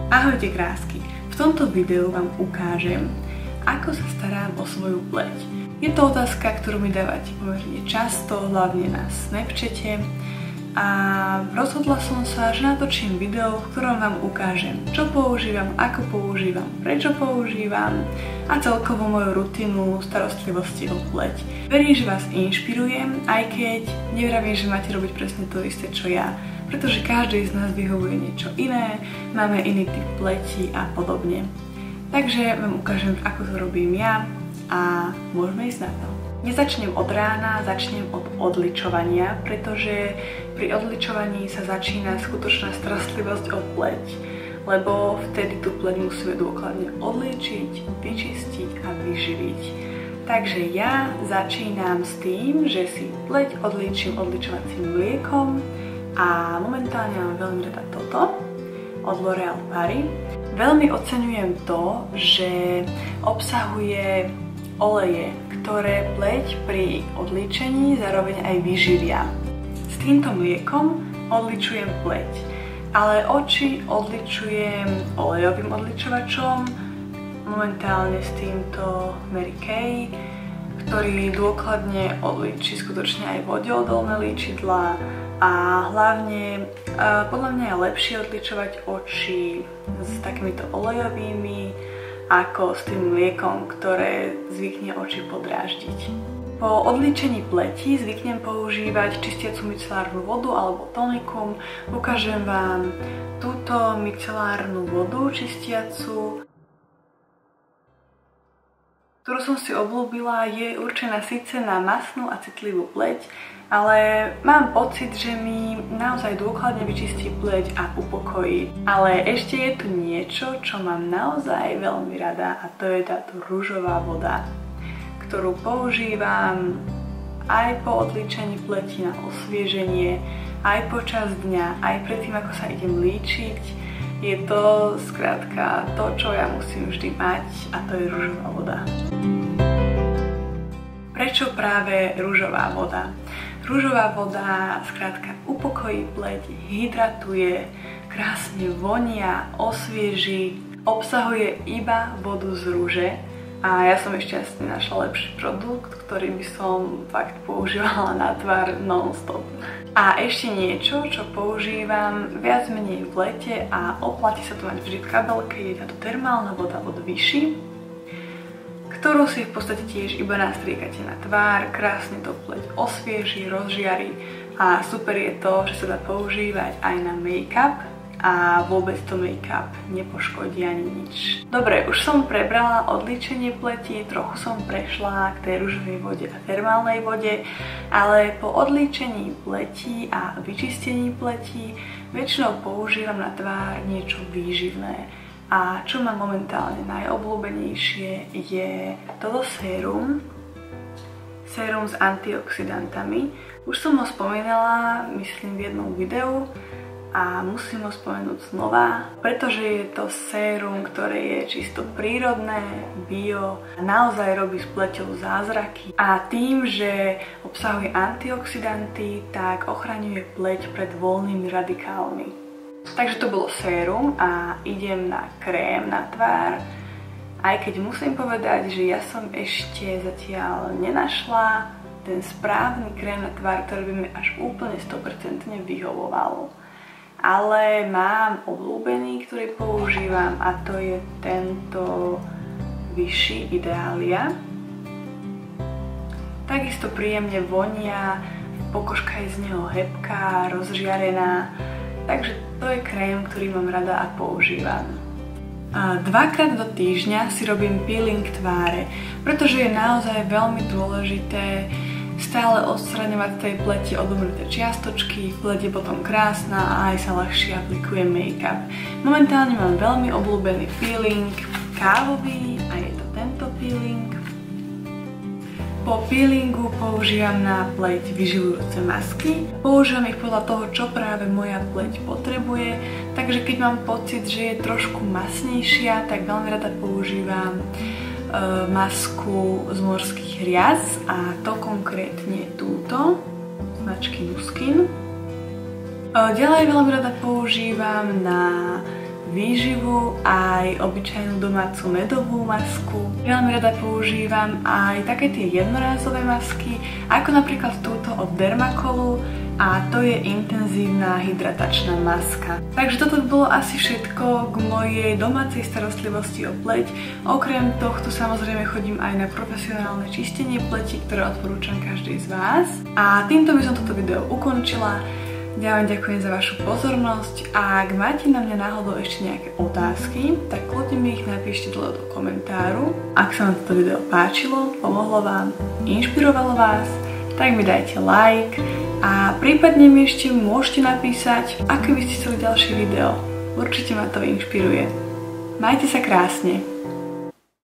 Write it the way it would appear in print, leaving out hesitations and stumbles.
Ahojte krásky! V tomto videu vám ukážem, ako sa starám o svoju pleť. Je to otázka, ktorú mi dávate pomerne často, hlavne na Snapchate. A rozhodla som sa, že natočím video, v ktorom vám ukážem, čo používam, ako používam, prečo používam a celkovo moju rutinu starostlivosti o pleť. Verím, že vás inšpirujem, aj keď nevravím, že máte robiť presne to isté, čo ja, pretože každý z nás vyhovuje niečo iné, máme iný typ pleti a podobne. Takže vám ukážem, ako to robím ja a môžeme ísť na to. Nezačnem od rána, začnem od odličovania, pretože pri odličovaní sa začína skutočná starostlivosť o pleť, lebo vtedy tú pleť musíme dôkladne odličiť, vyčistiť a vyživiť. Takže ja začínam s tým, že si pleť odličím odličovacím mliekom a momentálne mám veľmi rada toto od L'Oréal Paris. Veľmi oceňujem to, že obsahuje oleje, ktoré pleť pri odlíčení zároveň aj vyživia. S týmto mliekom odličujem pleť, ale oči odličujem olejovým odličovačom, momentálne s týmto Mary Kay, ktorý dôkladne odlíči skutočne aj vodeodolné líčidlá a hlavne podľa mňa je lepšie odličovať oči s takýmito olejovými ako s tým mliekom, ktoré zvykne oči podráždiť. Po odlíčení pleti zvyknem používať čistiacu micelárnu vodu alebo tonikum. Ukážem vám túto micelárnu vodu čistiacu, ktorú som si obľúbila. Je určená síce na masnú a citlivú pleť, ale mám pocit, že mi naozaj dôkladne vyčistí pleť a upokojí. Ale ešte je tu niečo, čo mám naozaj veľmi rada, a to je táto ružová voda, ktorú používam aj po odlíčení pleti na osvieženie, aj počas dňa, aj predtým, ako sa idem líčiť. Je to skrátka to, čo ja musím vždy mať, a to je ružová voda. Prečo práve ružová voda? Ružová voda skrátka upokojí pleť, hydratuje, krásne vonia, osvieží, obsahuje iba vodu z rúže a ja som ešte asi našla lepší produkt, ktorý by som fakt používala na tvár non-stop. A ešte niečo, čo používam viac menej v lete a oplatí sa to mať vždy v kabelke, je táto termálna voda od Vichy, ktorú si v podstate tiež iba nastriekate na tvár, krásne to pleť osvieži, rozžiari a super je to, že sa dá používať aj na make-up a vôbec to make-up nepoškodí ani nič. Dobre, už som prebrala odlíčenie pleti, trochu som prešla k tej ružovej vode a termálnej vode, ale po odlíčení pleti a vyčistení pleti väčšinou používam na tvár niečo výživné. A čo mám momentálne najobľúbenejšie je toto sérum. Sérum s antioxidantami. Už som ho spomínala, myslím, v jednom videu a musím ho spomenúť znova, pretože je to sérum, ktoré je čisto prírodné, bio, a naozaj robí s pleťou zázraky. A tým, že obsahuje antioxidanty, tak ochraňuje pleť pred voľnými radikálmi. Takže to bolo sérum a idem na krém na tvár, aj keď musím povedať, že ja som ešte zatiaľ nenašla ten správny krém na tvár, ktorý by mi až úplne 100% vyhovoval. Ale mám obľúbený, ktorý používam, a to je tento Vichy Idealia. Takisto príjemne vonia, pokožka je z neho hebká, rozžiarená. Takže to je krém, ktorý mám rada a používam. Dvakrát do týždňa si robím peeling tváre, pretože je naozaj veľmi dôležité stále odstraňovať z tej pleti odumrté čiastočky, pleť je potom krásna a aj sa ľahšie aplikuje make-up. Momentálne mám veľmi obľúbený peeling kávový a je to tento peeling. Po peelingu používam na pleť vyživujúce masky. Používam ich podľa toho, čo práve moja pleť potrebuje. Takže keď mám pocit, že je trošku masnejšia, tak veľmi rada používam masku z morských rias, a to konkrétne túto značky Nuskin. Ďalej veľmi rada používam na výživu masku, aj obyčajnú domácu medovú masku. Veľmi rada používam aj také tie jednorázové masky, ako napríklad túto od Dermacolu, a to je intenzívna hydratačná maska. Takže toto by bolo asi všetko k mojej domácej starostlivosti o pleť. Okrem tohto samozrejme chodím aj na profesionálne čistenie pleti, ktoré odporúčam každej z vás. A týmto by som toto video ukončila. Ja vám ďakujem za vašu pozornosť a ak máte na mňa náhodou ešte nejaké otázky, tak kľudne mi ich napíšte dole do komentáru. Ak sa vám toto video páčilo, pomohlo vám, inšpirovalo vás, tak mi dajte like a prípadne mi ešte môžete napísať, aké by ste chceli ďalšie video. Určite ma to inšpiruje. Majte sa krásne.